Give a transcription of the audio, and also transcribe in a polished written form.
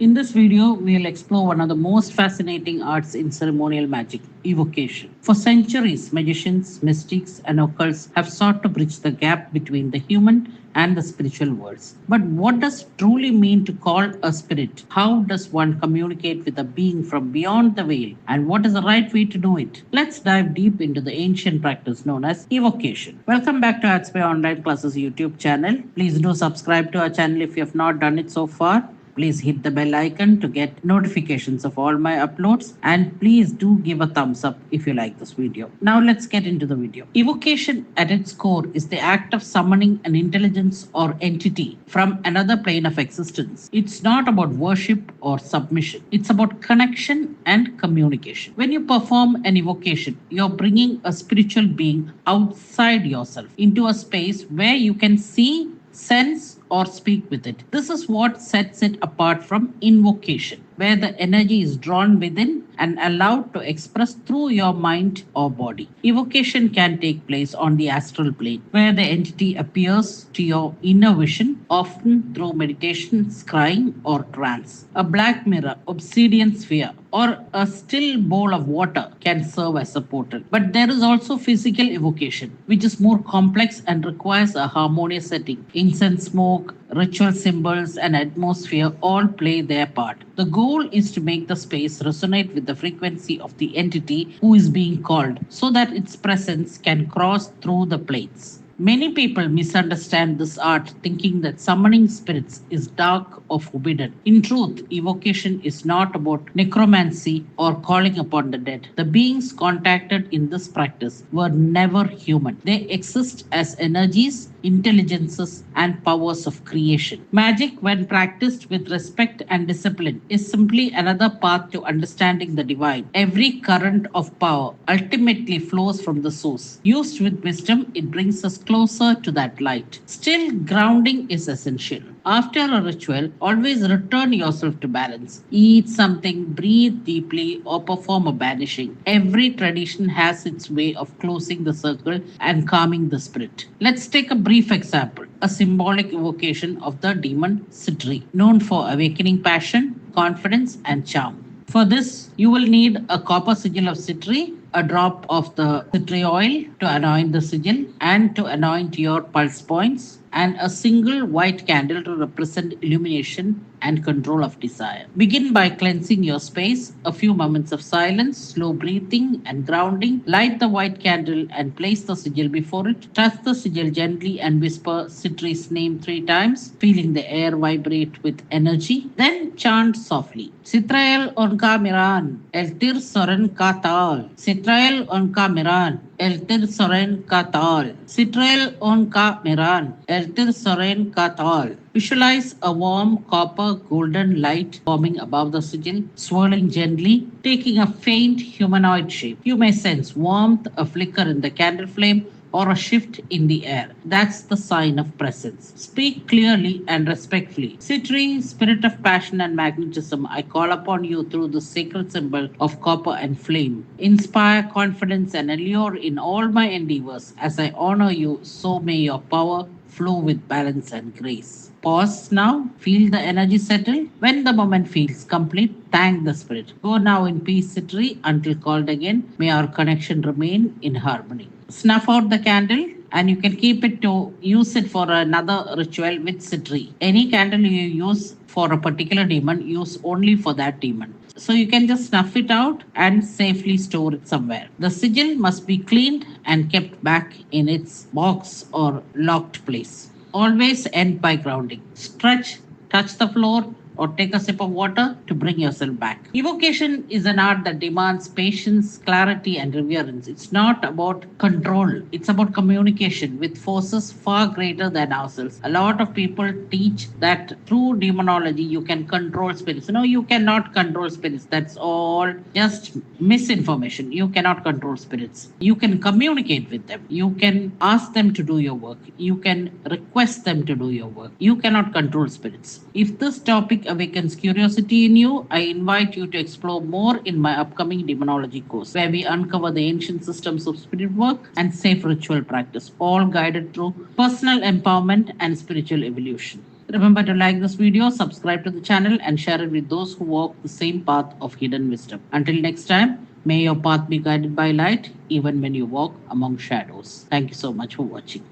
In this video, we'll explore one of the most fascinating arts in ceremonial magic, evocation. For centuries, magicians, mystics, and occults have sought to bridge the gap between the human and the spiritual worlds. But what does it truly mean to call a spirit? How does one communicate with a being from beyond the veil? And what is the right way to do it? Let's dive deep into the ancient practice known as evocation. Welcome back to AtsBay Online Classes YouTube channel. Please do subscribe to our channel if you have not done it so far. Please hit the bell icon to get notifications of all my uploads, and please do give a thumbs up if you like this video. Now let's get into the video. Evocation at its core is the act of summoning an intelligence or entity from another plane of existence. It's not about worship or submission. It's about connection and communication. When you perform an evocation, you're bringing a spiritual being outside yourself into a space where you can see, sense, or speak with it. This is what sets it apart from invocation, where the energy is drawn within and allowed to express through your mind or body. Evocation can take place on the astral plane, where the entity appears to your inner vision, often through meditation, scrying, or trance. A black mirror, obsidian sphere, or a still bowl of water can serve as a portal. But there is also physical evocation, which is more complex and requires a harmonious setting. Incense smoke, ritual symbols, and atmosphere all play their part. The goal is to make the space resonate with the frequency of the entity who is being called, so that its presence can cross through the planes. Many people misunderstand this art, thinking that summoning spirits is dark or forbidden. In truth, evocation is not about necromancy or calling upon the dead. The beings contacted in this practice were never human. They exist as energies, intelligences, and powers of creation. Magic, when practiced with respect and discipline, is simply another path to understanding the divine. Every current of power ultimately flows from the source. Used with wisdom, it brings us closer to that light. Still, grounding is essential. After a ritual, always return yourself to balance. Eat something, breathe deeply, or perform a banishing. Every tradition has its way of closing the circle and calming the spirit. Let's take a brief example. A symbolic evocation of the Demon Sitri, known for awakening passion, confidence, and charm. For this, you will need a copper sigil of Sitri, a drop of the Sitri oil to anoint the sigil and to anoint your pulse points, and a single white candle to represent illumination and control of desire. Begin by cleansing your space, a few moments of silence, slow breathing, and grounding. Light the white candle and place the sigil before it. Touch the sigil gently and whisper Citri's name 3 times, feeling the air vibrate with energy. Then chant softly. Citrael onka miran, eltir soren katal. Citrael onka miran, eltir soren katal. Citrael onka miran, eltir soren katal. Visualize a warm copper golden light forming above the sigil, swirling gently, taking a faint humanoid shape. You may sense warmth, a flicker in the candle flame, or a shift in the air. That's the sign of presence. Speak clearly and respectfully. Sitri, spirit of passion and magnetism, I call upon you through the sacred symbol of copper and flame. Inspire confidence and allure in all my endeavors. As I honor you, so may your power flow with balance and grace. Pause now, feel the energy settle. When the moment feels complete, thank the spirit. Go now in peace, Sitri, until called again. May our connection remain in harmony. Snuff out the candle, and you can keep it to use it for another ritual with Sitri. Any candle you use for a particular demon, use only for that demon. So you can just snuff it out and safely store it somewhere. The sigil must be cleaned and kept back in its box or locked place. Always end by grounding. Stretch, touch the floor, or take a sip of water to bring yourself back. Evocation is an art that demands patience, clarity, and reverence. It's not about control, it's about communication with forces far greater than ourselves. A lot of people teach that through demonology you can control spirits. No, you cannot control spirits. That's all just misinformation. You cannot control spirits. You can communicate with them. You can ask them to do your work. You can request them to do your work. You cannot control spirits. If this topic awakens curiosity in you, I invite you to explore more in my upcoming demonology course, where we uncover the ancient systems of spirit work and safe ritual practice, all guided through personal empowerment and spiritual evolution. Remember to like this video, subscribe to the channel, and share it with those who walk the same path of hidden wisdom. Until next time, may your path be guided by light even when you walk among shadows. Thank you so much for watching.